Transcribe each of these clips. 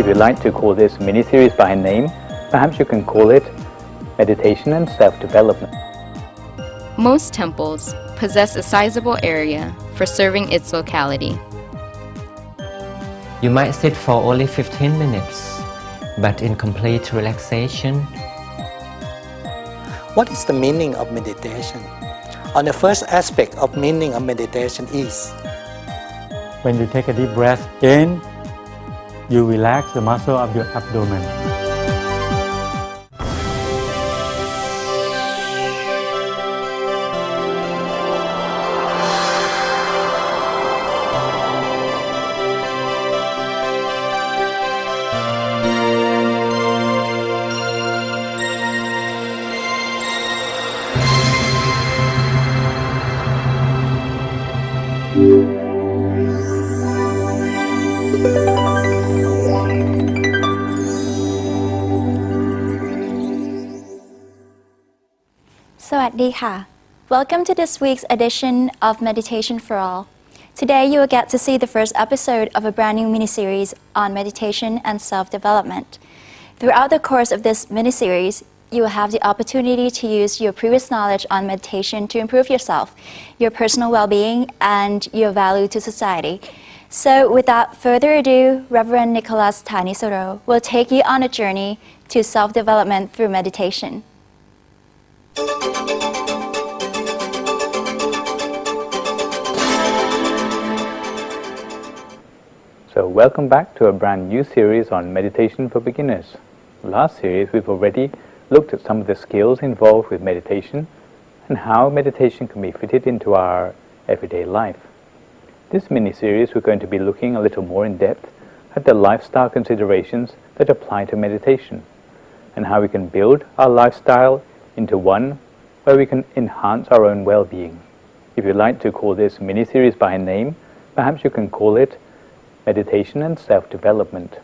you'd like to call this mini-series by a name, perhaps you can call it Meditation and Self-Development. Most temples possess a sizable area for serving its locality. You might sit for only 15 minutes, but in complete relaxation. What is the meaning of meditation? On the first aspect of meaning of meditation is when you take a deep breath in, you relax the muscle of your abdomen. Sawadee. Welcome to this week's edition of Meditation for All. Today you will get to see the first episode of a brand new mini-series on meditation and self-development. Throughout the course of this mini-series, you will have the opportunity to use your previous knowledge on meditation to improve yourself, your personal well-being, and your value to society. So without further ado, Reverend Nicholas Thanisaro will take you on a journey to self-development through meditation. So welcome back to a brand new series on meditation for beginners. Last series we've already looked at some of the skills involved with meditation and how meditation can be fitted into our everyday life. This mini-series we're going to be looking a little more in depth at the lifestyle considerations that apply to meditation and how we can build our lifestyle into one where we can enhance our own well-being. If you'd like to call this mini-series by a name, perhaps you can call it Meditation and Self-Development.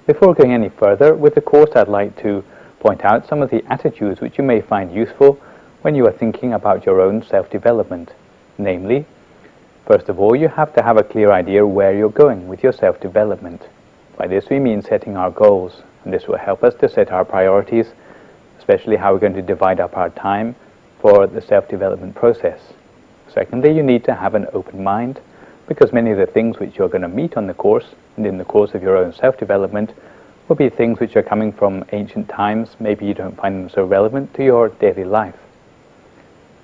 Before going any further with the course, I'd like to point out some of the attitudes which you may find useful when you are thinking about your own self-development. Namely, first of all, you have to have a clear idea where you're going with your self-development. By this we mean setting our goals, and this will help us to set our priorities, especially how we're going to divide up our time for the self-development process. Secondly, you need to have an open mind, because many of the things which you're going to meet on the course and in the course of your own self-development will be things which are coming from ancient times. Maybe you don't find them so relevant to your daily life.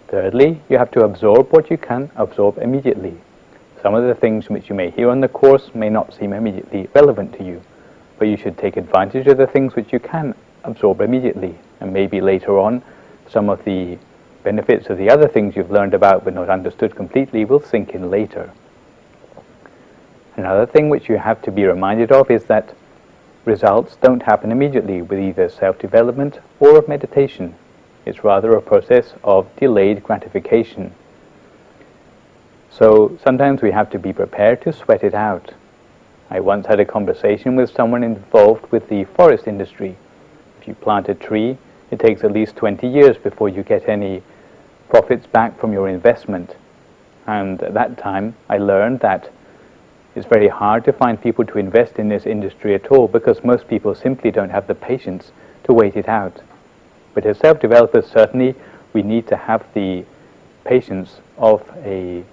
Thirdly, you have to absorb what you can absorb immediately. Some of the things which you may hear on the course may not seem immediately relevant to you, but you should take advantage of the things which you can absorb immediately, and maybe later on some of the benefits of the other things you've learned about but not understood completely will sink in later. Another thing which you have to be reminded of is that results don't happen immediately with either self-development or meditation. It's rather a process of delayed gratification. So sometimes we have to be prepared to sweat it out. I once had a conversation with someone involved with the forest industry. If you plant a tree, it takes at least 20 years before you get any profits back from your investment. And at that time I learned that it's very hard to find people to invest in this industry at all, because most people simply don't have the patience to wait it out. But as self-developers, certainly we need to have the patience of a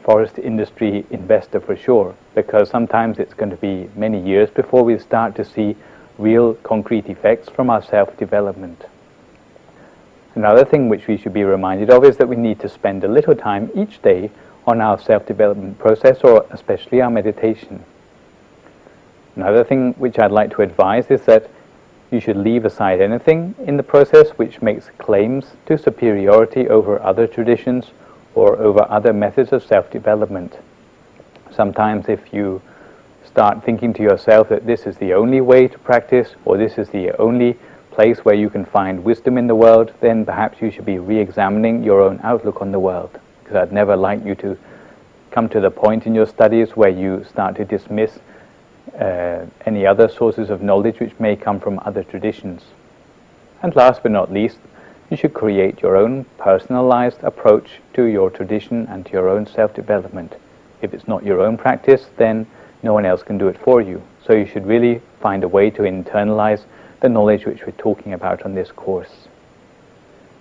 forest industry investor for sure, because sometimes it's going to be many years before we start to see real concrete effects from our self-development. Another thing which we should be reminded of is that we need to spend a little time each day on our self-development process, or especially our meditation. Another thing which I'd like to advise is that you should leave aside anything in the process which makes claims to superiority over other traditions or over other methods of self-development. Sometimes if you start thinking to yourself that this is the only way to practice, or this is the only place where you can find wisdom in the world, then perhaps you should be re-examining your own outlook on the world. Because I'd never like you to come to the point in your studies where you start to dismiss any other sources of knowledge which may come from other traditions. And last but not least, you should create your own personalized approach to your tradition and to your own self-development. If it's not your own practice, then no one else can do it for you. So you should really find a way to internalize the knowledge which we're talking about on this course.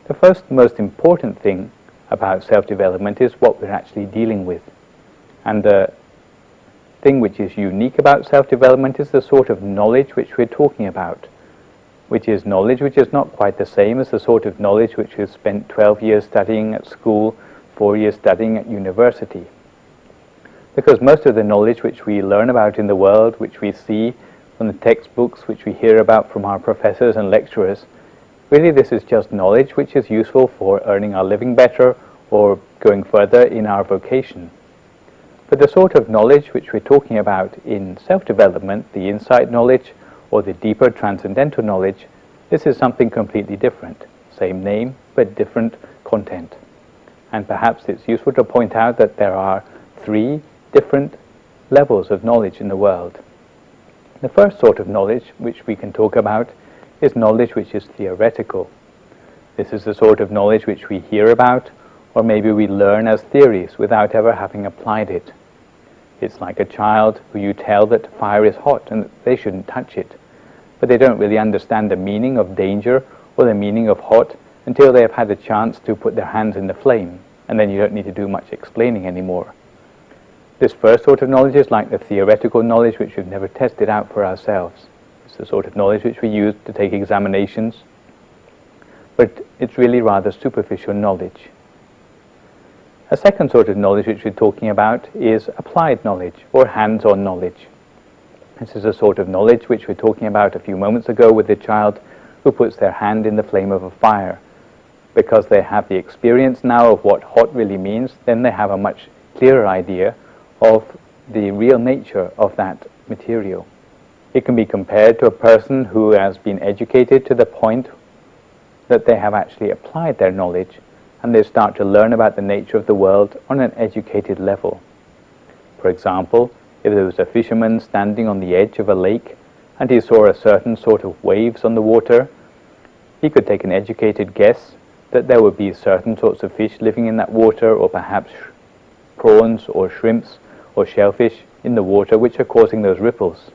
The first most important thing about self-development is what we're actually dealing with. And the thing which is unique about self-development is the sort of knowledge which we're talking about, which is knowledge which is not quite the same as the sort of knowledge which we've spent 12 years studying at school, 4 years studying at university. Because most of the knowledge which we learn about in the world, which we see from the textbooks, which we hear about from our professors and lecturers, really this is just knowledge which is useful for earning our living better or going further in our vocation. But the sort of knowledge which we're talking about in self-development, the insight knowledge or the deeper transcendental knowledge, this is something completely different. Same name, but different content. And perhaps it's useful to point out that there are 3 different levels of knowledge in the world. The first sort of knowledge which we can talk about is knowledge which is theoretical. This is the sort of knowledge which we hear about, or maybe we learn as theories without ever having applied it. It's like a child who you tell that fire is hot and that they shouldn't touch it, but they don't really understand the meaning of danger or the meaning of hot until they have had a chance to put their hands in the flame, and then you don't need to do much explaining anymore. This first sort of knowledge is like the theoretical knowledge which we've never tested out for ourselves. It's the sort of knowledge which we use to take examinations, but it's really rather superficial knowledge. A second sort of knowledge which we're talking about is applied knowledge or hands-on knowledge. This is a sort of knowledge which we're talking about a few moments ago with the child who puts their hand in the flame of a fire. Because they have the experience now of what hot really means, then they have a much clearer idea of the real nature of that material. It can be compared to a person who has been educated to the point that they have actually applied their knowledge and they start to learn about the nature of the world on an educated level. For example, if there was a fisherman standing on the edge of a lake and he saw a certain sort of waves on the water, he could take an educated guess that there would be certain sorts of fish living in that water, or perhaps prawns or shrimps or shellfish in the water which are causing those ripples.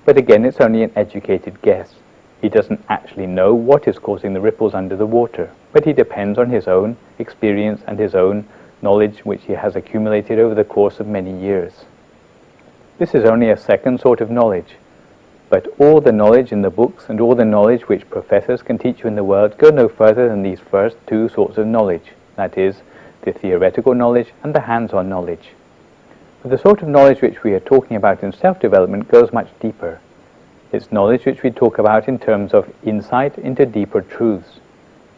But again, it's only an educated guess. He doesn't actually know what is causing the ripples under the water, but he depends on his own experience and his own knowledge which he has accumulated over the course of many years. This is only a second sort of knowledge, but all the knowledge in the books and all the knowledge which professors can teach you in the world go no further than these first 2 sorts of knowledge, that is, the theoretical knowledge and the hands-on knowledge. But the sort of knowledge which we are talking about in self-development goes much deeper. It's knowledge which we talk about in terms of insight into deeper truths.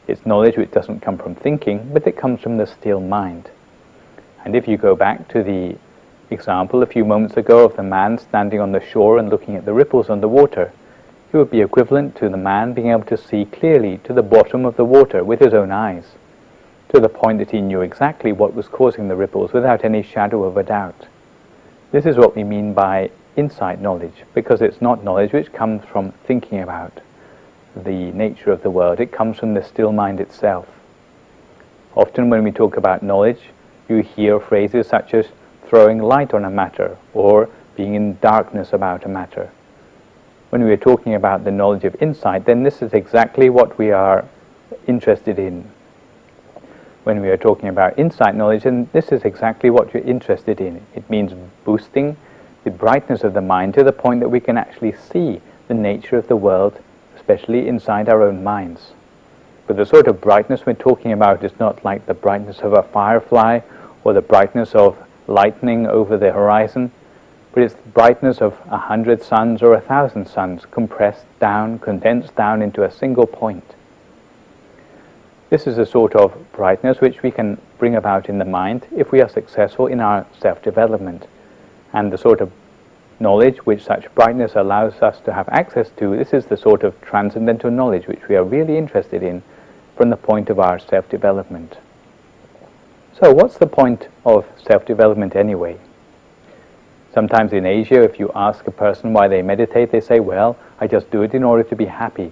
It's knowledge which doesn't come from thinking, but it comes from the still mind. And if you go back to the example a few moments ago of the man standing on the shore and looking at the ripples on the water, it would be equivalent to the man being able to see clearly to the bottom of the water with his own eyes, to the point that he knew exactly what was causing the ripples without any shadow of a doubt. This is what we mean by insight knowledge, because it's not knowledge which comes from thinking about the nature of the world. It comes from the still mind itself. Often when we talk about knowledge, you hear phrases such as throwing light on a matter or being in darkness about a matter. When we are talking about the knowledge of insight, then this is exactly what we are interested in. When we are talking about insight knowledge, then this is exactly what you're interested in. It means boosting the brightness of the mind to the point that we can actually see the nature of the world, especially inside our own minds. But the sort of brightness we're talking about is not like the brightness of a firefly or the brightness of lightning over the horizon, but it's the brightness of 100 suns or 1,000 suns compressed down, condensed down into a single point. This is a sort of brightness which we can bring about in the mind if we are successful in our self-development. And the sort of knowledge which such brightness allows us to have access to, this is the sort of transcendental knowledge which we are really interested in from the point of our self-development. So what's the point of self-development anyway? Sometimes in Asia, if you ask a person why they meditate, they say, well, I just do it in order to be happy.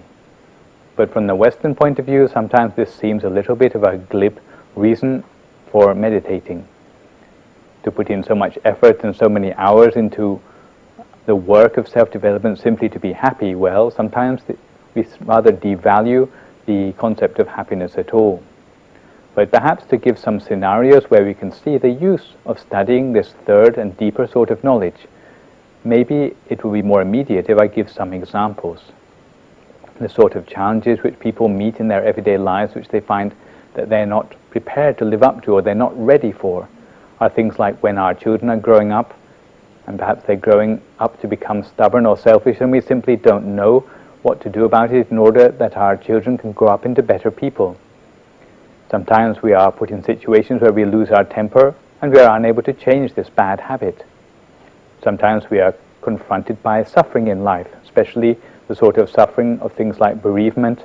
But from the Western point of view, sometimes this seems a little bit of a glib reason for meditating. To put in so much effort and so many hours into the work of self-development simply to be happy, well, sometimes we rather devalue the concept of happiness at all. But perhaps to give some scenarios where we can see the use of studying this third and deeper sort of knowledge, maybe it will be more immediate if I give some examples. The sort of challenges which people meet in their everyday lives which they find that they're not prepared to live up to or they're not ready for are things like when our children are growing up, and perhaps they're growing up to become stubborn or selfish, and we simply don't know what to do about it in order that our children can grow up into better people. Sometimes we are put in situations where we lose our temper and we are unable to change this bad habit. Sometimes we are confronted by suffering in life, especially the sort of suffering of things like bereavement,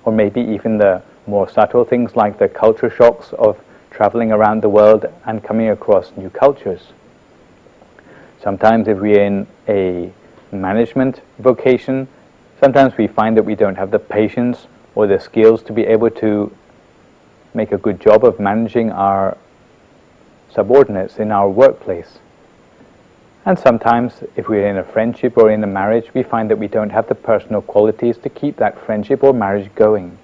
or maybe even the more subtle things like the culture shocks of traveling around the world and coming across new cultures. Sometimes if we're in a management vocation, sometimes we find that we don't have the patience or the skills to be able to make a good job of managing our subordinates in our workplace. And sometimes if we're in a friendship or in a marriage, we find that we don't have the personal qualities to keep that friendship or marriage going.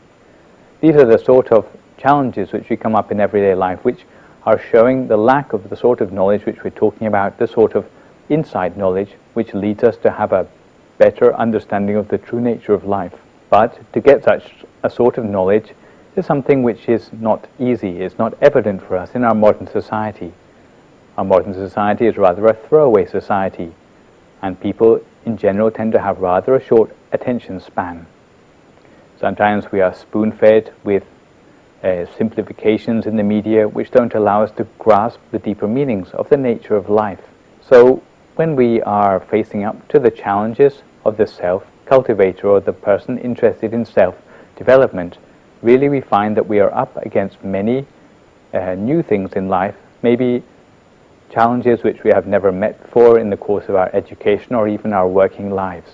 These are the sort of challenges which we come up in everyday life, which are showing the lack of the sort of knowledge which we're talking about, the sort of inside knowledge which leads us to have a better understanding of the true nature of life. But to get such a sort of knowledge is something which is not easy, it's not evident for us in our modern society. Our modern society is rather a throwaway society, and people in general tend to have rather a short attention span. Sometimes we are spoon-fed with simplifications in the media which don't allow us to grasp the deeper meanings of the nature of life. So when we are facing up to the challenges of the self-cultivator or the person interested in self-development, really we find that we are up against many new things in life, maybe challenges which we have never met before in the course of our education or even our working lives.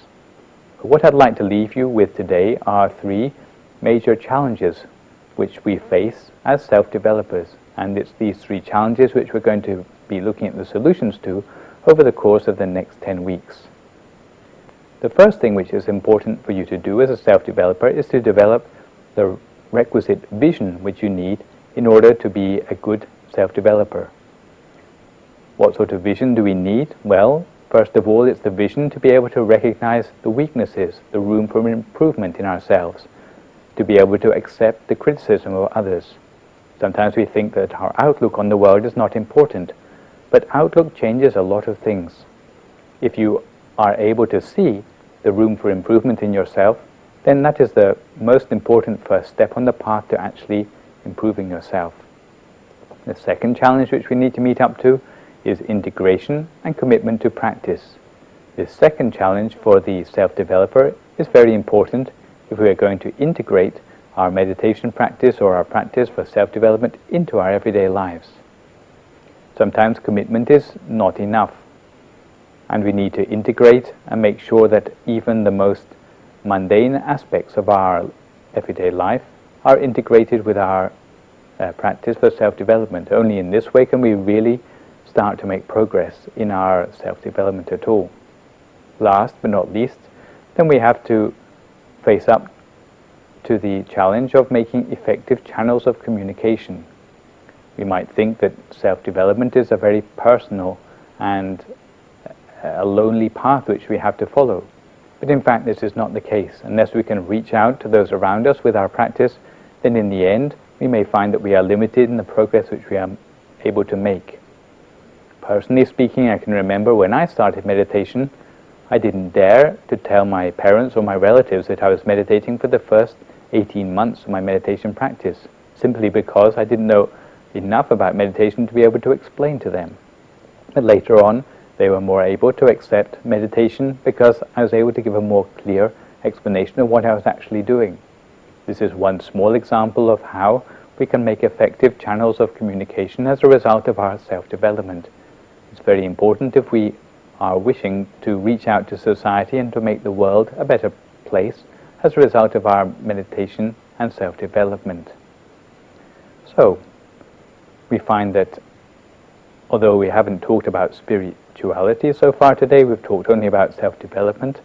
But what I'd like to leave you with today are 3 major challenges which we face as self-developers, and it's these 3 challenges which we're going to be looking at the solutions to over the course of the next 10 weeks. The first thing which is important for you to do as a self-developer is to develop the requisite vision which you need in order to be a good self-developer. What sort of vision do we need? Well, first of all, it's the vision to be able to recognize the weaknesses, the room for improvement in ourselves, to be able to accept the criticism of others. Sometimes we think that our outlook on the world is not important, but outlook changes a lot of things. If you are able to see the room for improvement in yourself, then that is the most important first step on the path to actually improving yourself. The second challenge which we need to meet up to is integration and commitment to practice. This second challenge for the self-developer is very important if we are going to integrate our meditation practice or our practice for self-development into our everyday lives. Sometimes commitment is not enough, and we need to integrate and make sure that even the most mundane aspects of our everyday life are integrated with our practice for self-development. Only in this way can we really start to make progress in our self-development at all. Last but not least, then we have to face up to the challenge of making effective channels of communication. We might think that self-development is a very personal and a lonely path which we have to follow. But in fact, this is not the case. Unless we can reach out to those around us with our practice, then in the end, we may find that we are limited in the progress which we are able to make. Personally speaking, I can remember when I started meditation, I didn't dare to tell my parents or my relatives that I was meditating for the first 18 months of my meditation practice, simply because I didn't know enough about meditation to be able to explain to them. But later on, they were more able to accept meditation because I was able to give a more clear explanation of what I was actually doing. This is one small example of how we can make effective channels of communication as a result of our self-development. It's very important if we are wishing to reach out to society and to make the world a better place as a result of our meditation and self-development. So, we find that although we haven't talked about spirituality so far today, we've talked only about self-development,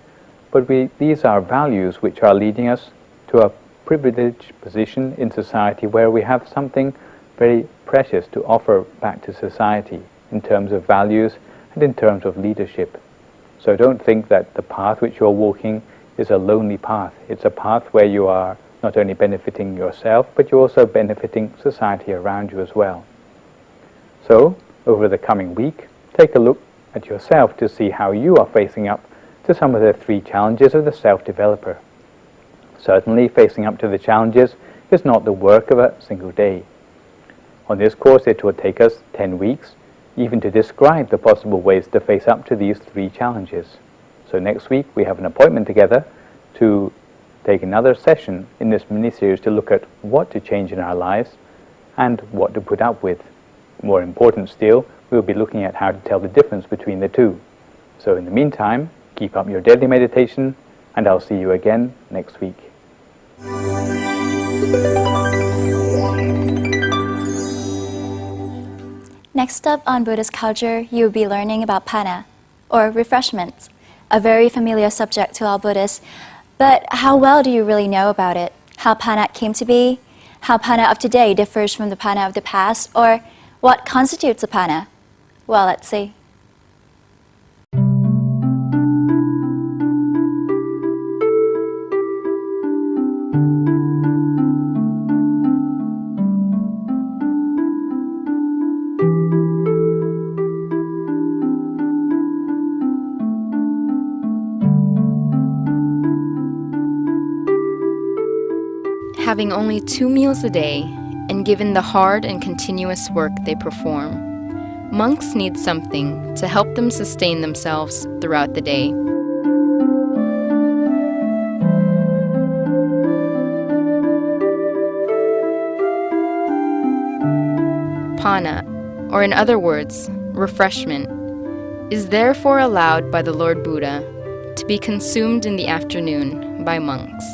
but these are values which are leading us to a privileged position in society where we have something very precious to offer back to society in terms of values and in terms of leadership. So don't think that the path which you're walking is a lonely path. It's a path where you are not only benefiting yourself, but you're also benefiting society around you as well. So, over the coming week, take a look at yourself to see how you are facing up to some of the 3 challenges of the self-developer. Certainly, facing up to the challenges is not the work of a single day. On this course, it will take us 10 weeks even to describe the possible ways to face up to these 3 challenges. So next week, we have an appointment together to take another session in this mini-series to look at what to change in our lives and what to put up with. More important still, we'll be looking at how to tell the difference between the 2. So in the meantime, keep up your daily meditation, and I'll see you again next week. Next up on Buddhist culture, you will be learning about Panna, or refreshments, a very familiar subject to all Buddhists. But how well do you really know about it? How Panna came to be? How Panna of today differs from the Panna of the past? Or what constitutes a Panna? Well, let's see. Having only 2 meals a day, and given the hard and continuous work they perform, monks need something to help them sustain themselves throughout the day. Panna, or in other words, refreshment, is therefore allowed by the Lord Buddha to be consumed in the afternoon by monks.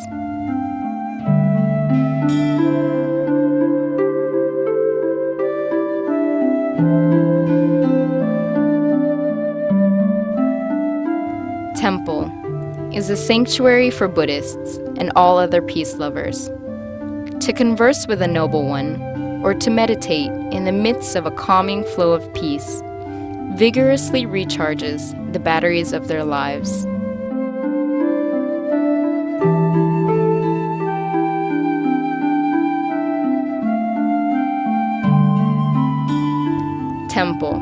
Temple is a sanctuary for Buddhists and all other peace lovers. To converse with a noble one, or to meditate in the midst of a calming flow of peace, vigorously recharges the batteries of their lives. Temple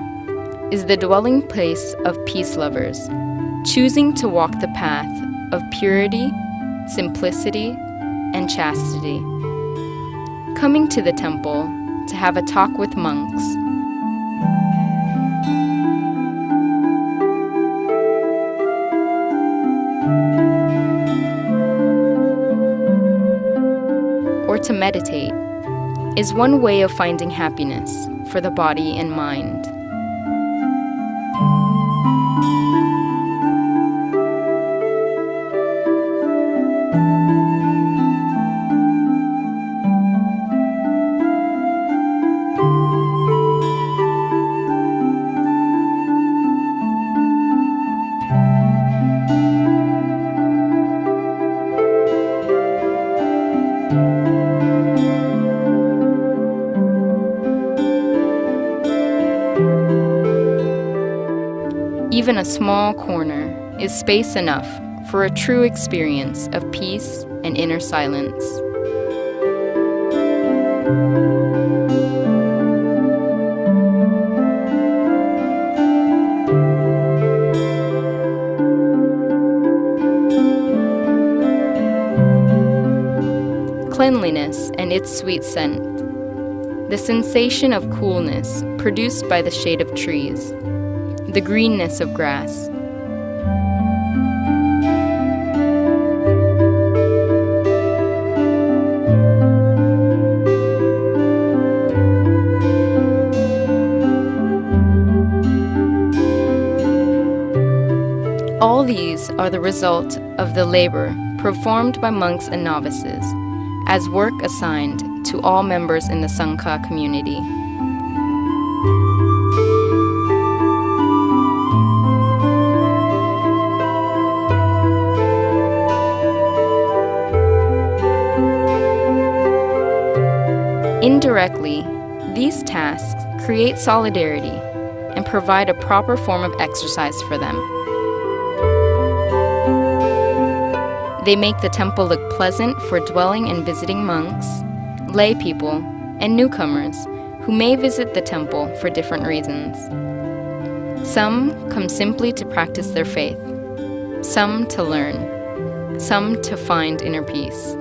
is the dwelling place of peace lovers, choosing to walk the path of purity, simplicity, and chastity. Coming to the temple to have a talk with monks, or to meditate is one way of finding happiness for the body and mind. Even a small corner is space enough for a true experience of peace and inner silence. Cleanliness and its sweet scent, the sensation of coolness produced by the shade of trees, the greenness of grass. All these are the result of the labor performed by monks and novices as work assigned to all members in the Sangha community. Indirectly, these tasks create solidarity and provide a proper form of exercise for them. They make the temple look pleasant for dwelling and visiting monks, lay people, and newcomers who may visit the temple for different reasons. Some come simply to practice their faith, some to learn, some to find inner peace.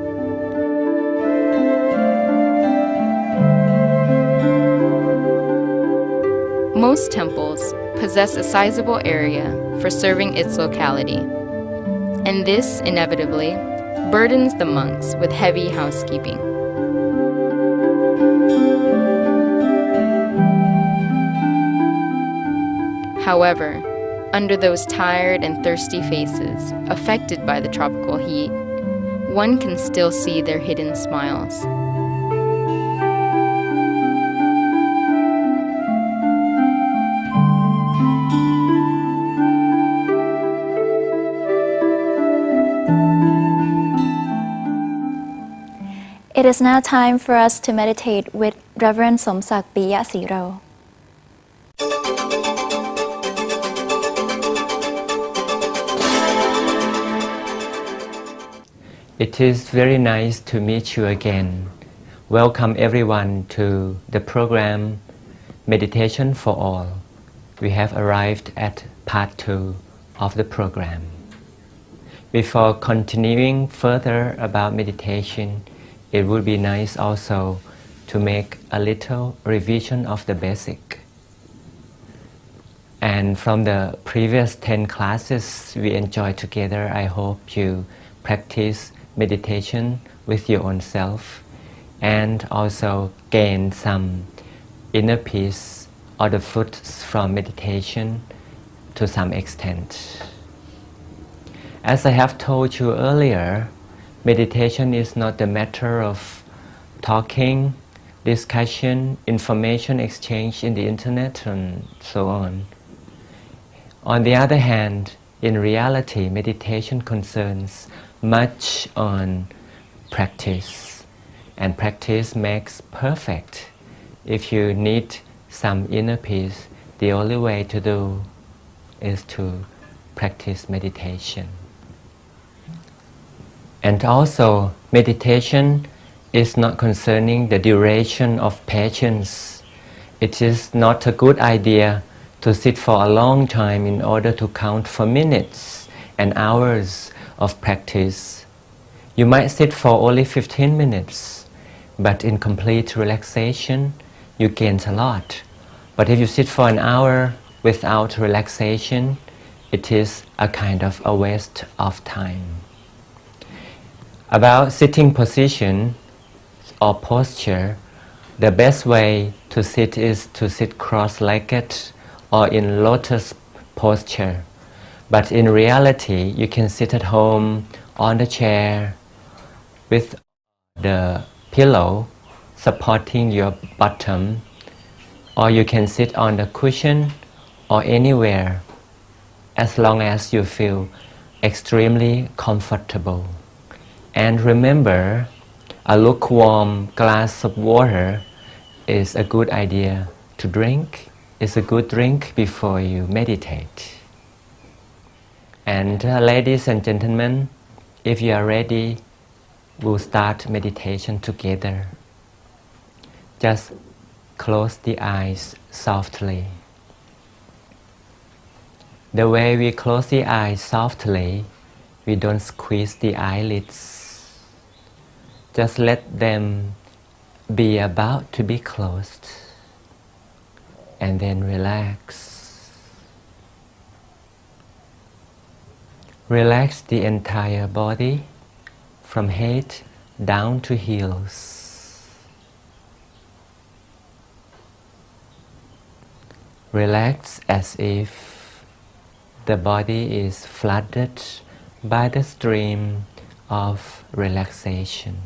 Most temples possess a sizable area for serving its locality, and this inevitably burdens the monks with heavy housekeeping. However, under those tired and thirsty faces affected by the tropical heat, one can still see their hidden smiles. It is now time for us to meditate with Reverend Somsak Piya Siro. It is very nice to meet you again. Welcome everyone to the program Meditation for All. We have arrived at part 2 of the program. Before continuing further about meditation, it would be nice also to make a little revision of the basic. And from the previous 10 classes we enjoyed together, I hope you practice meditation with your own self and also gain some inner peace or the fruits from meditation to some extent. As I have told you earlier, meditation is not a matter of talking, discussion, information exchange in the internet and so on. On the other hand, in reality, meditation concerns much on practice, and practice makes perfect. If you need some inner peace, the only way to do is to practice meditation. And also, meditation is not concerning the duration of patience. It is not a good idea to sit for a long time in order to count for minutes and hours of practice. You might sit for only 15 minutes, but in complete relaxation, you gain a lot. But if you sit for an hour without relaxation, it is a kind of a waste of time. About sitting position or posture, the best way to sit is to sit cross-legged or in lotus posture. But in reality, you can sit at home on the chair with the pillow supporting your bottom, or you can sit on the cushion or anywhere as long as you feel extremely comfortable. And remember, a lukewarm glass of water is a good idea to drink. It's a good drink before you meditate. And ladies and gentlemen, if you are ready, we'll start meditation together. Just close the eyes softly. The way we close the eyes softly, we don't squeeze the eyelids. Just let them be about to be closed, and then relax. Relax the entire body from head down to heels. Relax as if the body is flooded by the stream of relaxation.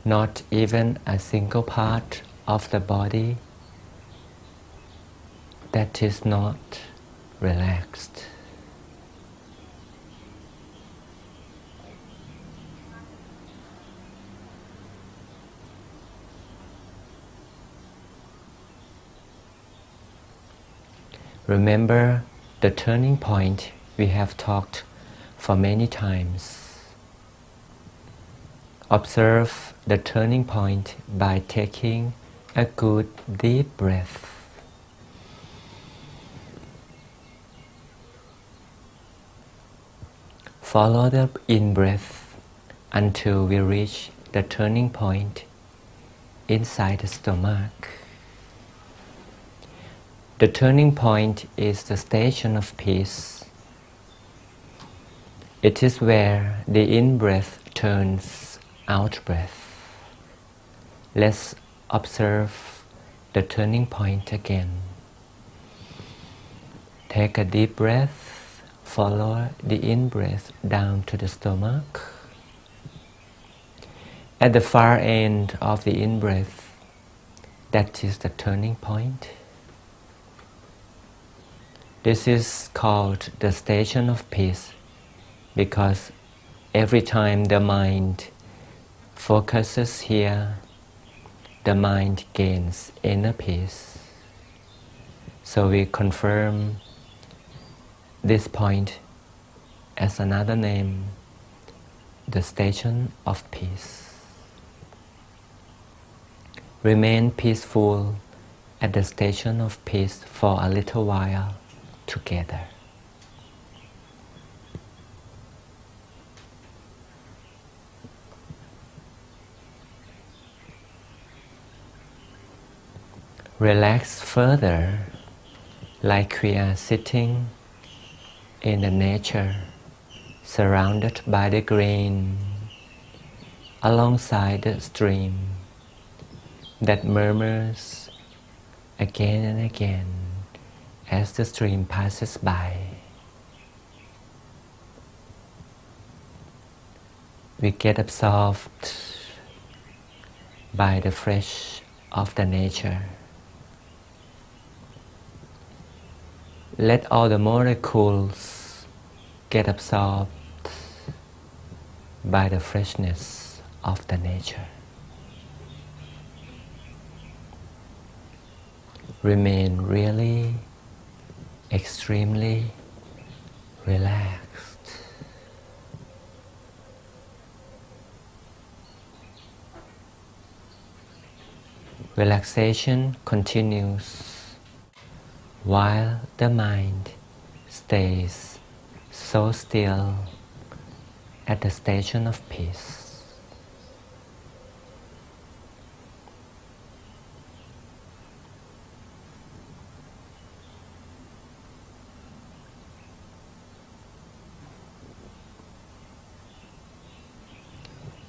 Not even a single part of the body that is not relaxed. Remember the turning point we have talked for many times. Observe the turning point by taking a good deep breath. Follow the in-breath until we reach the turning point inside the stomach. The turning point is the station of peace. It is where the in-breath turns out-breath. Let's observe the turning point again. Take a deep breath, follow the in-breath down to the stomach. At the far end of the in-breath, that is the turning point. This is called the station of peace because every time the mind focuses here, the mind gains inner peace. So we confirm this point as another name, the station of peace. Remain peaceful at the station of peace for a little while together. Relax further, like we are sitting in the nature, surrounded by the green, alongside the stream that murmurs again and again as the stream passes by. We get absorbed by the fresh of the nature. Let all the molecules get absorbed by the freshness of the nature. Remain really extremely relaxed. Relaxation continues while the mind stays so still at the station of peace.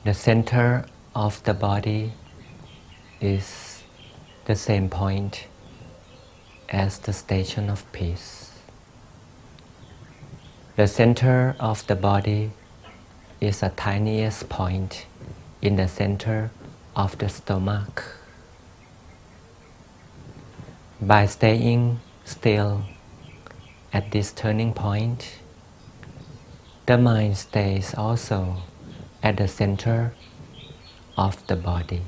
The center of the body is the same point as the station of peace. The center of the body is the tiniest point in the center of the stomach. By staying still at this turning point, the mind stays also at the center of the body.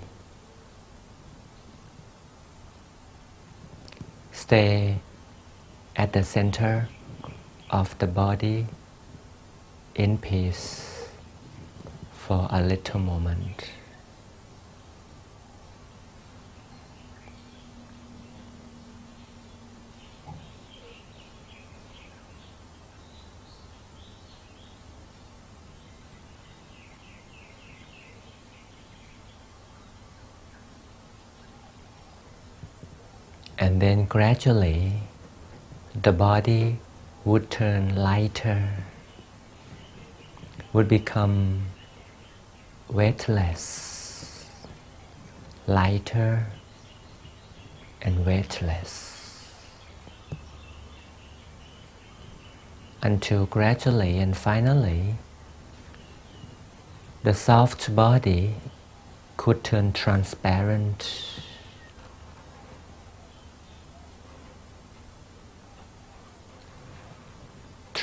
Stay at the center of the body in peace for a little moment. And then gradually the body would turn lighter, would become weightless, lighter and weightless, until gradually and finally the soft body could turn transparent,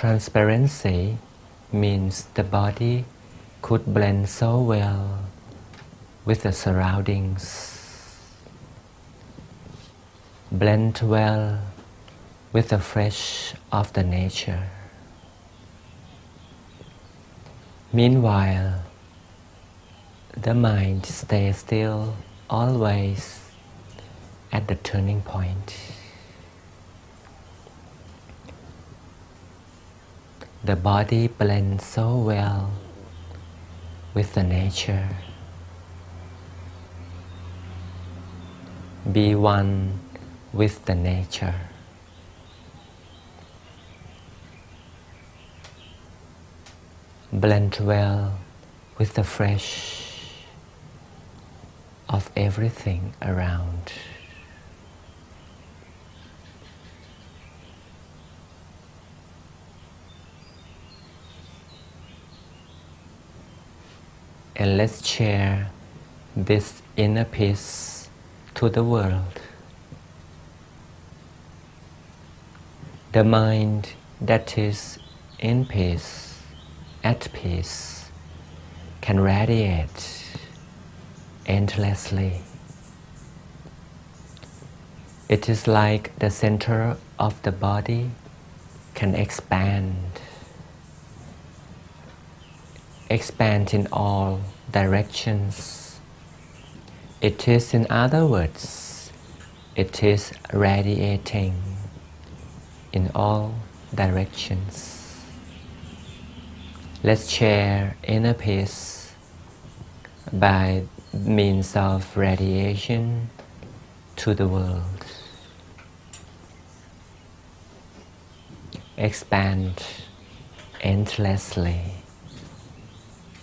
Transparency means the body could blend so well with the surroundings, blend well with the fresh of the nature. Meanwhile, the mind stays still always at the turning point. The body blends so well with the nature. Be one with the nature. Blend well with the fresh of everything around. And let's share this inner peace to the world. The mind that is in peace, at peace, can radiate endlessly. It is like the center of the body can expand in all directions. It is, in other words, it is radiating in all directions. Let's share inner peace by means of radiation to the world. Expand endlessly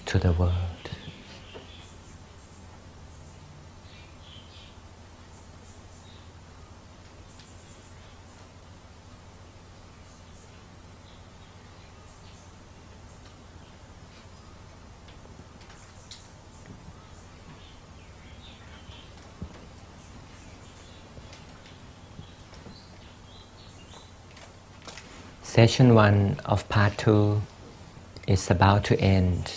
to the world. Session 1 of part 2 is about to end,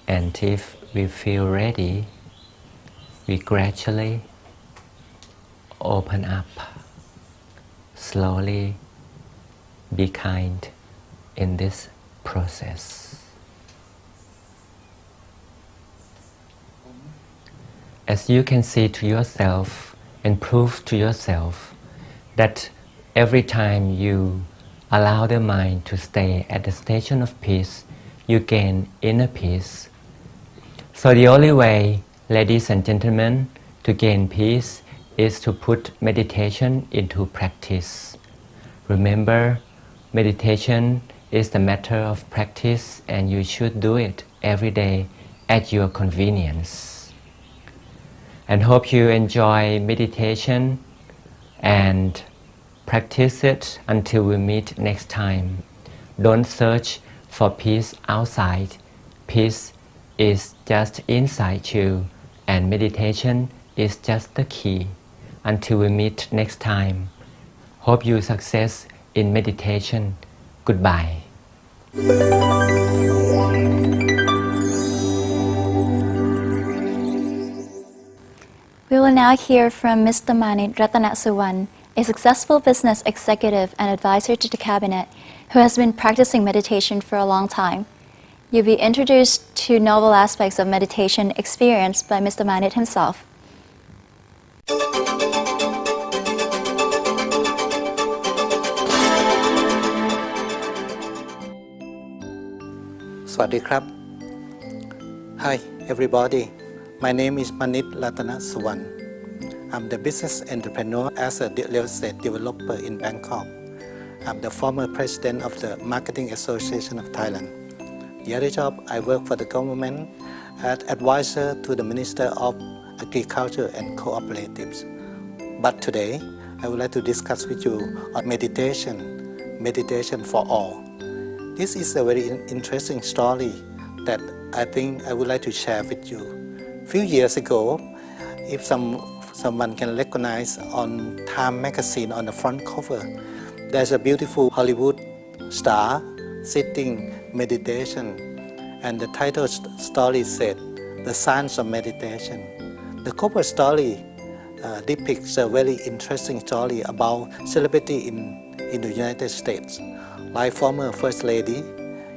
and if we feel ready, we gradually open up. Slowly be kind in this process. As you can see to yourself and prove to yourself that every time you allow the mind to stay at the station of peace, you gain inner peace. So the only way, ladies and gentlemen, to gain peace is to put meditation into practice. Remember, meditation is a matter of practice, and you should do it every day at your convenience. And hope you enjoy meditation and practice it until we meet next time. Don't search for peace outside. Peace is just inside you, and meditation is just the key. Until we meet next time. Hope you success in meditation. Goodbye. We will now hear from Mr. Manit Ratanasuwan, a successful business executive and advisor to the cabinet who has been practicing meditation for a long time. You'll be introduced to novel aspects of meditation experienced by Mr. Manit himself. สวัสดีครับ Hi everybody, my name is Manit Ratanasuwan. I'm the business entrepreneur as a real estate developer in Bangkok. I'm the former president of the Marketing Association of Thailand. The other job, I work for the government as advisor to the Minister of Agriculture and Cooperatives. But today, I would like to discuss with you on meditation for all. This is a very interesting story that I think I would like to share with you. A few years ago, if someone can recognize on Time magazine on the front cover, there's a beautiful Hollywood star sitting meditation, and the title story said, The Science of Meditation. The cover story depicts a very interesting story about celebrity in the United States, like former First Lady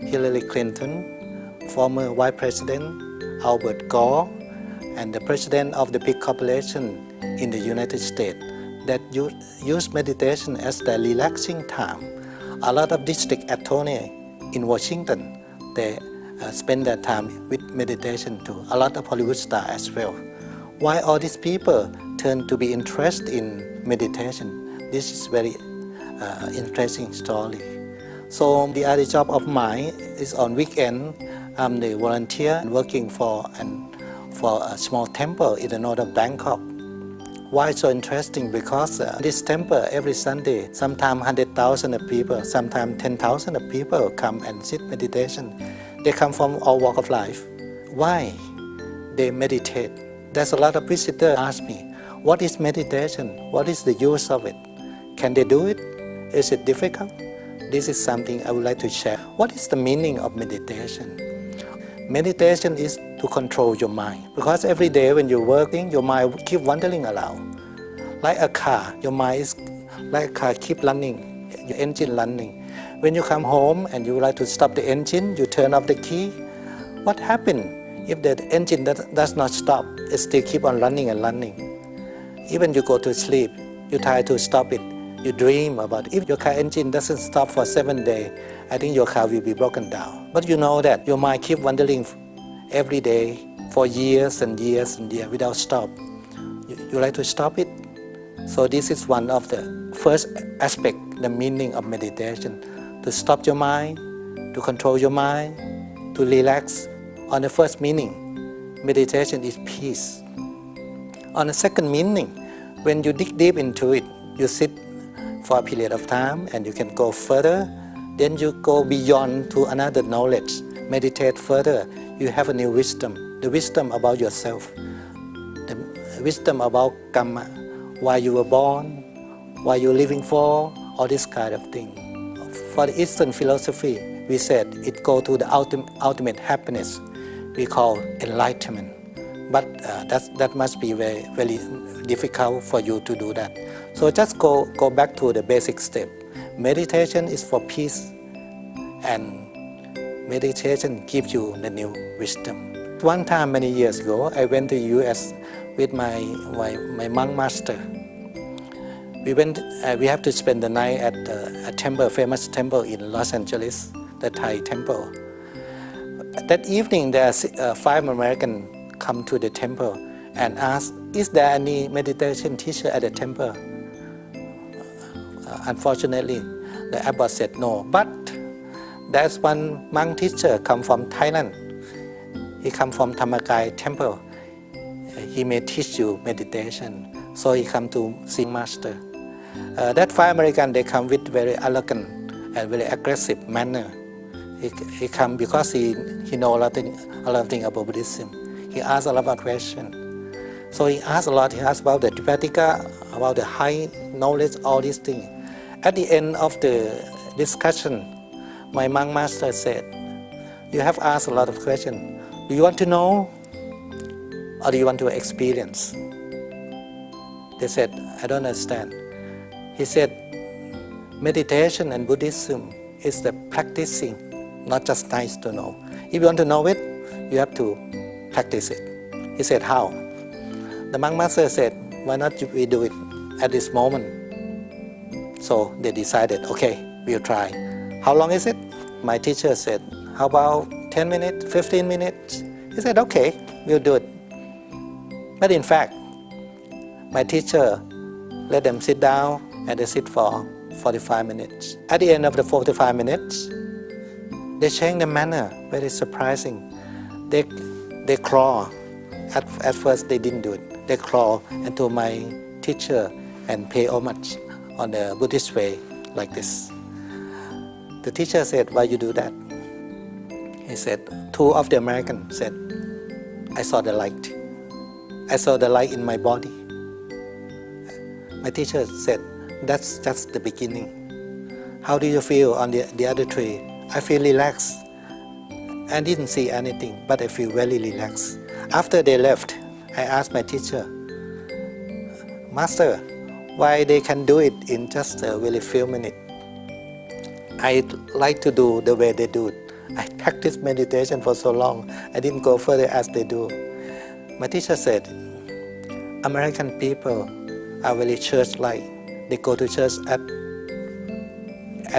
Hillary Clinton, former Vice President Albert Gore, and the President of the big corporation in the United States that use meditation as their relaxing time. A lot of district attorneys in Washington, they spend their time with meditation too. A lot of Hollywood stars as well. Why all these people turn to be interested in meditation? This is very interesting story. So the other job of mine is on weekend. I'm the volunteer working for a small temple in the north of Bangkok. Why so interesting? Because this temple every Sunday, sometimes 100,000 of people, sometimes 10,000 of people come and sit meditation. They come from all walks of life. Why they meditate? There's a lot of visitors ask me, what is meditation? What is the use of it? Can they do it? Is it difficult? This is something I would like to share. What is the meaning of meditation? Meditation is to control your mind, because every day when you're working, your mind keep wandering around. Like a car, your mind is like a car keep running, your engine running. When you come home and you would like to stop the engine, you turn off the key. What happens if the engine does not stop? It still keep on running and running. Even you go to sleep, you try to stop it, you dream about it. If your car engine doesn't stop for 7 days, I think your car will be broken down. But you know that your mind keep wandering every day for years and years and years without stop. You like to stop it? So this is one of the first aspect, the meaning of meditation. To stop your mind, to control your mind, to relax. On the first meaning, meditation is peace. On the second meaning, when you dig deep into it, you sit for a period of time and you can go further. Then you go beyond to another knowledge. Meditate further. You have a new wisdom. The wisdom about yourself. The wisdom about karma. Why you were born. Why you're living for. All this kind of thing. For the Eastern philosophy, we said it go to the ultimate happiness. We call enlightenment. But that must be very, very difficult for you to do that. So just go back to the basic step. Meditation is for peace, and meditation gives you the new wisdom. One time, many years ago, I went to the U.S. with my monk master. We have to spend the night at a temple, famous temple in Los Angeles, the Thai temple. That evening, there are 5 Americans come to the temple and ask, is there any meditation teacher at the temple? Unfortunately, the abbot said no, but there's one monk teacher come from Thailand. He come from Thammakaya temple. He may teach you meditation. So he come to see master. That 5 Americans, they come with very elegant and very aggressive manner. He come because he know a lot of things about Buddhism. He asks a lot of questions. So he asked a lot. He asked about the Tipitaka, about the high knowledge, all these things. At the end of the discussion, my monk master said, you have asked a lot of questions. Do you want to know or do you want to experience? They said, I don't understand. He said, meditation and Buddhism is the practicing, not just nice to know. If you want to know it, you have to practice it. He said, how? The monk master said, why not we do it at this moment? So they decided, okay, we'll try. How long is it? My teacher said, how about 10 minutes, 15 minutes? He said, okay, we'll do it. But in fact, my teacher let them sit down and they sit for 45 minutes. At the end of the 45 minutes, they changed the manner, very surprising. They crawl. At first they didn't do it. They crawl into my teacher and pay homage on the Buddhist way, like this. The teacher said, why you do that? He said, 2 of the Americans said, I saw the light. I saw the light in my body. My teacher said, that's just the beginning. How do you feel on the other tree? I feel relaxed. I didn't see anything, but I feel very relaxed. After they left, I asked my teacher, Master, why they can do it in just a very few minutes? I like to do the way they do it. I practiced meditation for so long, I didn't go further as they do. My teacher said, American people are very church-like. They go to church at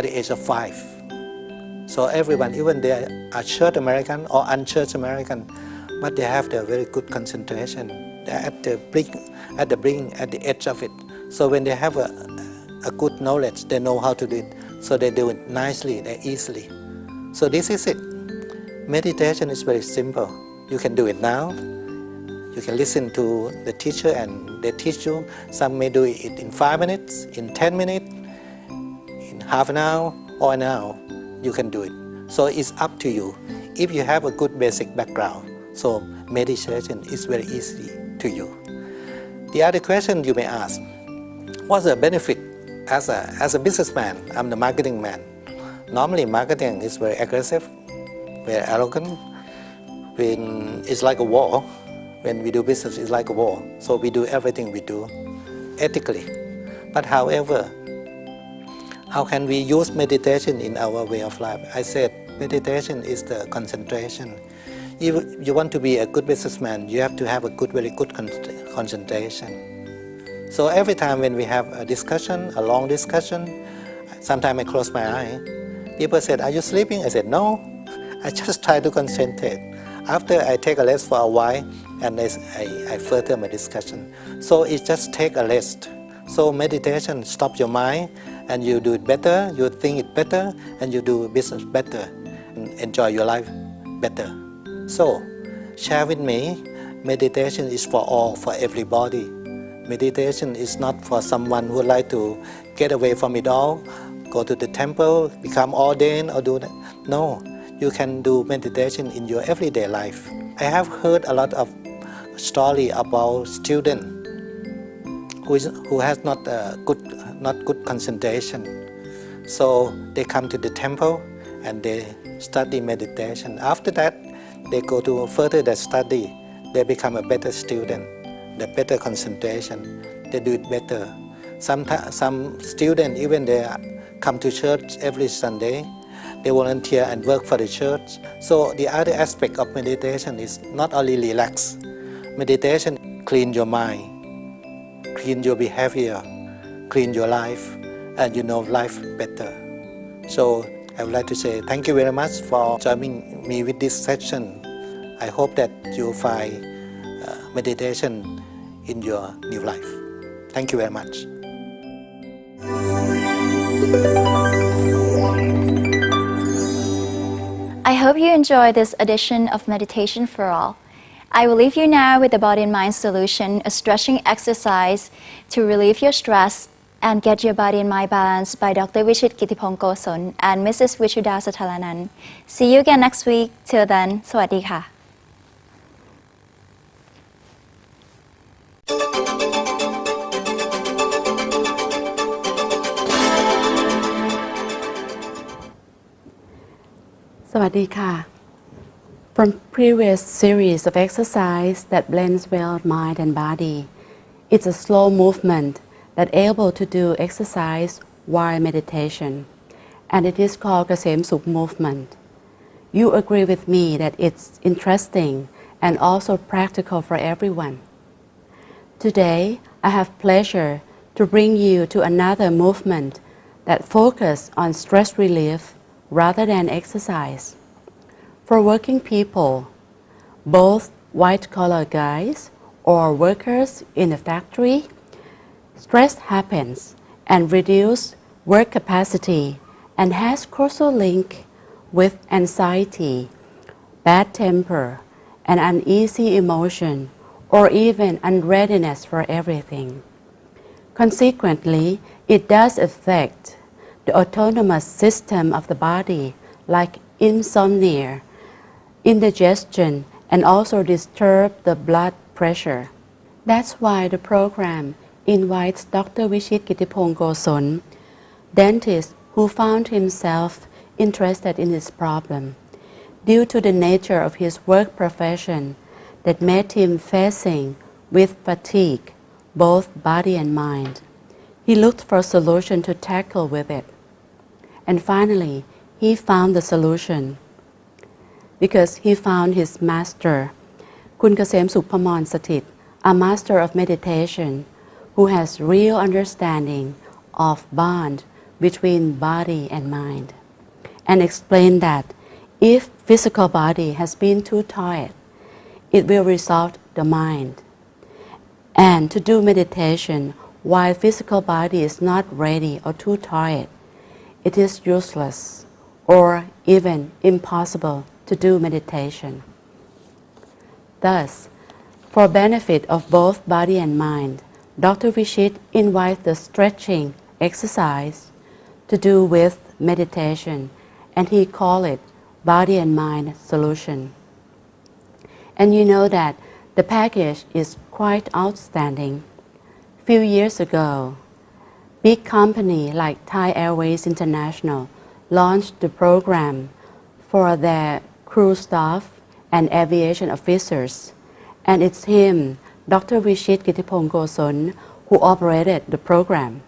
the age of 5. So everyone, even they are church American or unchurched American, but they have their very good concentration. They're at the edge of it. So when they have a good knowledge, they know how to do it. So they do it nicely, easily. So this is it. Meditation is very simple. You can do it now. You can listen to the teacher and they teach you. Some may do it in 5 minutes, in 10 minutes, in half an hour or an hour. You can do it. So it's up to you. If you have a good basic background, so meditation is very easy to you. The other question you may ask, what's the benefit as a businessman? I'm the marketing man. Normally marketing is very aggressive, very arrogant. When it's like a war. When we do business, it's like a war. So we do everything we do ethically. But however, how can we use meditation in our way of life? I said meditation is the concentration. If you want to be a good businessman, you have to have a very good concentration. So every time when we have a discussion, a long discussion, sometimes I close my eye. People said, are you sleeping? I said, no, I just try to concentrate. After I take a rest for a while, and I further my discussion. So it just take a rest. So meditation stops your mind, and you do it better, you think it better, and you do business better, and enjoy your life better. So, share with me, meditation is for all, for everybody. Meditation is not for someone who would like to get away from it all, go to the temple, become ordained, or do that. No, you can do meditation in your everyday life. I have heard a lot of story about students who has not good concentration. So they come to the temple and they study meditation. After that, they go to further their study. They become a better student, the better concentration. They do it better. Some students, even they come to church every Sunday. They volunteer and work for the church. So the other aspect of meditation is not only relax. Meditation clean your mind, clean your behavior, clean your life, and you know life better. So I would like to say thank you very much for joining me with this session. I hope that you find meditation in your new life. Thank you very much. I hope you enjoyed this edition of Meditation for All. I will leave you now with the Body and Mind Solution, a stretching exercise to relieve your stress and get your body and mind balanced by Dr. Vichit Kittipong-Goson and Mrs. Vichuda Sathalanan. See you again next week. Till then, สวัสดีค่ะ สวัสดีค่ะ From previous series of exercise that blends well mind and body, it's a slow movement that able to do exercise while meditation, and it is called Kasem Sukh movement. You agree with me that it's interesting and also practical for everyone. Today, I have pleasure to bring you to another movement that focus on stress relief rather than exercise. For working people, both white-collar guys or workers in a factory, stress happens and reduce work capacity and has causal link with anxiety, bad temper, and uneasy emotion, or even unreadiness for everything. Consequently, it does affect the autonomous system of the body, like insomnia, indigestion, and also disturb the blood pressure. That's why the program invites Dr. Vichit Kittipong-Goson, dentist who found himself interested in this problem due to the nature of his work profession that made him facing with fatigue, both body and mind. He looked for a solution to tackle with it. And finally, he found the solution because he found his master, Kun Kasem Sukh Phamon Sathit, a master of meditation who has real understanding of bond between body and mind, and explained that if physical body has been too tired, it will resolve the mind. And to do meditation while physical body is not ready or too tired, it is useless or even impossible to do meditation. Thus, for benefit of both body and mind, Dr. Vishit invites the stretching exercise to do with meditation, and he called it Body and Mind Solution. And you know that the package is quite outstanding. A few years ago, big company like Thai Airways International launched the program for their crew staff and aviation officers, and it's him, Dr. Vishit Kittipong Goson, who operated the program.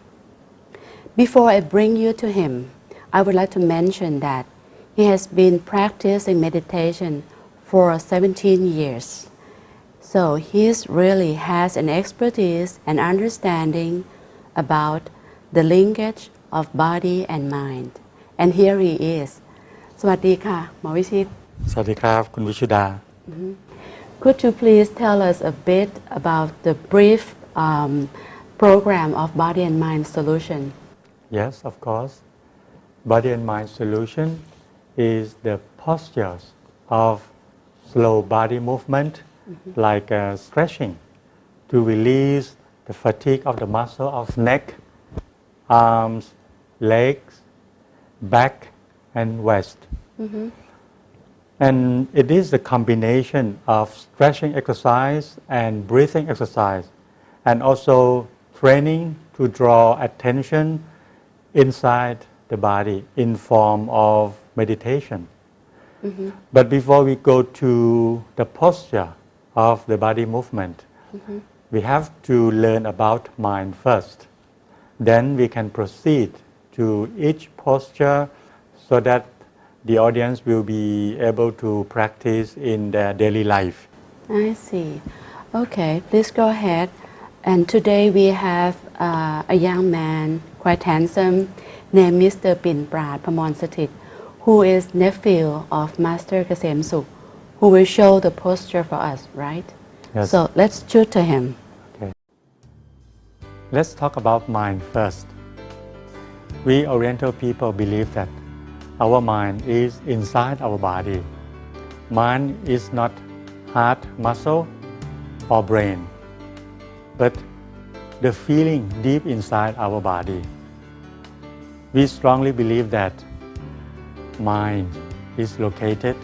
Before I bring you to him, I would like to mention that he has been practicing meditation for 17 years. So he really has an expertise and understanding about the linkage of body and mind. And here he is. สวัสดีค่ะ หมอวิชิต สวัสดีครับคุณวิชุดา Could you please tell us a bit about the brief program of Body and Mind Solution? Yes, of course. Body and Mind Solution is the postures of slow body movement, like stretching, to release the fatigue of the muscle of neck, arms, legs, back, and waist. And it is the combination of stretching exercise and breathing exercise, and also training to draw attention inside the body in form of meditation. But before we go to the posture of the body movement, we have to learn about mind first. Then we can proceed to each posture so that the audience will be able to practice in their daily life. I see. Okay, please go ahead. And today we have a young man, quite handsome, named Mr. Pin Prat Phamon Sathit, who is nephew of Master Kasem Sukh, who will show the posture for us, right? Yes. So let's shoot to him. Okay. Let's talk about mind first. We Oriental people believe that our mind is inside our body. Mind is not heart, muscle, or brain, but the feeling deep inside our body. We strongly believe that mind is located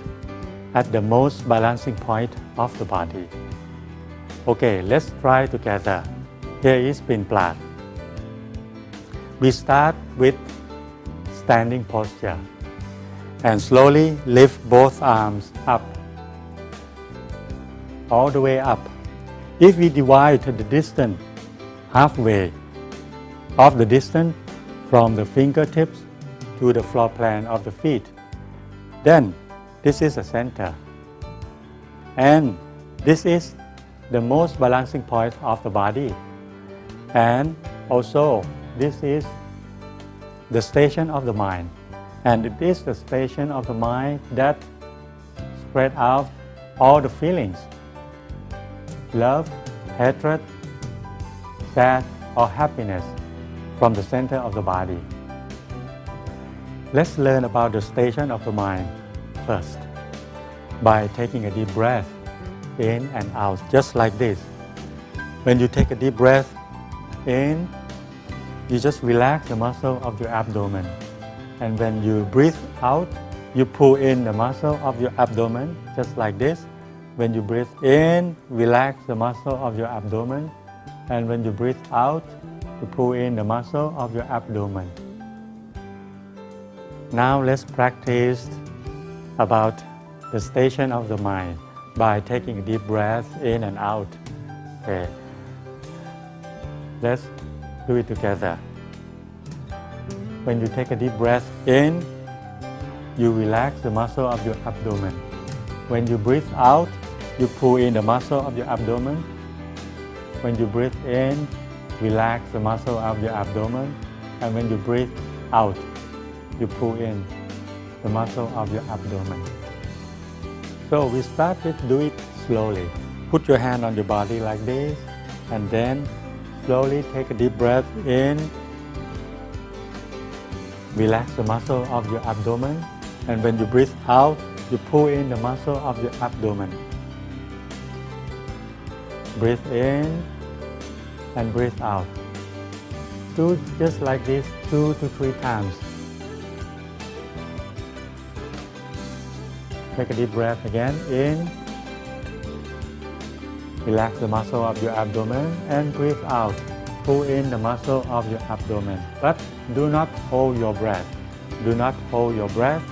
at the most balancing point of the body. Okay, let's try together. Here is Pin Prat. We start with standing posture and slowly lift both arms up, all the way up. If we divide the distance halfway of the distance from the fingertips to the floor plan of the feet, then this is the center. And this is the most balancing point of the body. And also, this is the station of the mind. And it is the station of the mind that spread out all the feelings: love, hatred, sad, or happiness from the center of the body. Let's learn about the station of the mind first by taking a deep breath in and out, just like this. When you take a deep breath in, you just relax the muscle of your abdomen. And when you breathe out, you pull in the muscle of your abdomen, just like this. When you breathe in, relax the muscle of your abdomen. And when you breathe out, you pull in the muscle of your abdomen. Now let's practice about the station of the mind by taking a deep breath in and out. Okay. Let's do it together. When you take a deep breath in, you relax the muscle of your abdomen. When you breathe out, you pull in the muscle of your abdomen. When you breathe in, relax the muscle of your abdomen. And when you breathe out, you pull in the muscle of your abdomen. So we start with do it slowly. Put your hand on your body like this, and then slowly take a deep breath in. Relax the muscle of your abdomen. And when you breathe out, you pull in the muscle of your abdomen. Breathe in and breathe out. Do just like this 2 to 3 times. Take a deep breath again in. Relax the muscle of your abdomen and breathe out. Pull in the muscle of your abdomen. But do not hold your breath. Do not hold your breath.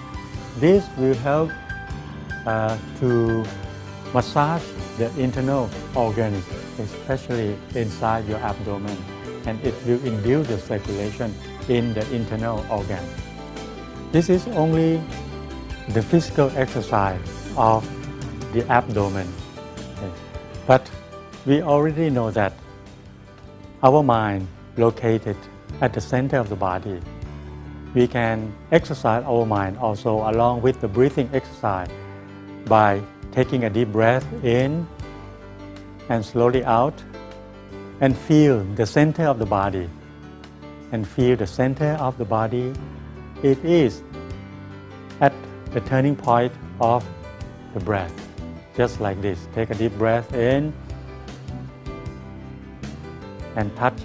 This will help to massage the internal organs, especially inside your abdomen, and it will induce the circulation in the internal organ. This is only the physical exercise of the abdomen. Okay. But we already know that our mind located at the center of the body. We can exercise our mind also along with the breathing exercise by taking a deep breath in and slowly out, and feel the center of the body. And feel the center of the body. It is at the turning point of the breath. Just like this. Take a deep breath in and touch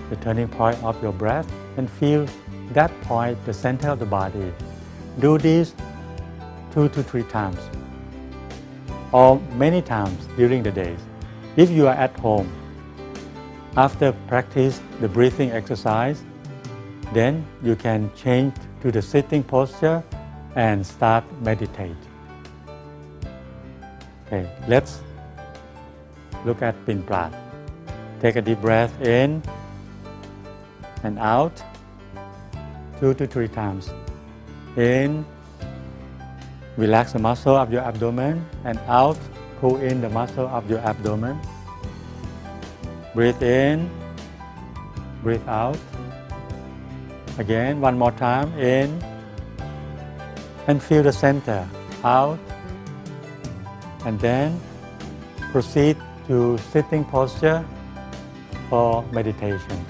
the turning point of your breath and feel that point, the center of the body. Do this 2 to 3 times or many times during the days. If you are at home, after practice the breathing exercise, then you can change to the sitting posture and start meditate. Okay, let's look at Pin Plat. Take a deep breath in and out 2 to 3 times. In, relax the muscle of your abdomen, and out, pull in the muscle of your abdomen. Breathe in, breathe out. Again, one more time, in, and feel the center, out, and then proceed to sitting posture for meditation.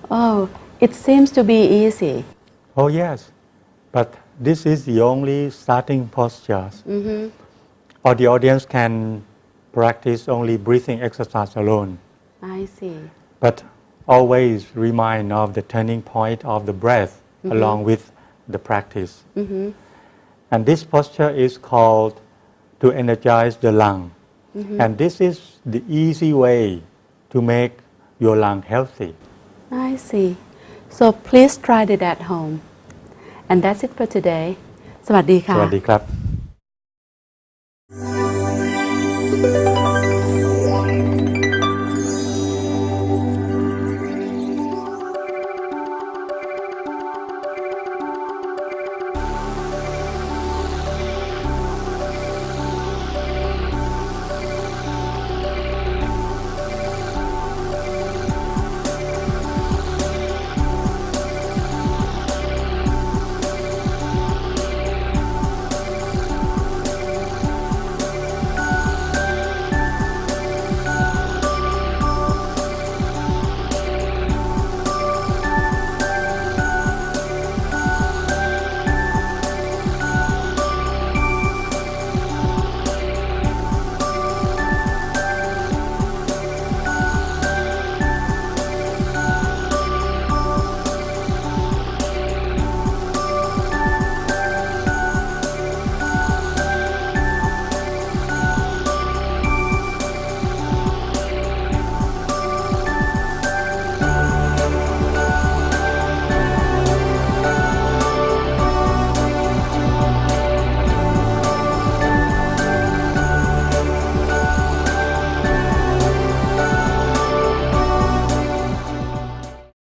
Oh, it seems to be easy. Oh yes, but this is the only starting postures. Or the audience can practice only breathing exercise alone. I see. But always remind of the turning point of the breath along with the practice. And this posture is called to energize the lung. And this is the easy way to make your lung healthy. I see. So please try it at home. And that's it for today. สวัสดีค่ะ สวัสดีครับ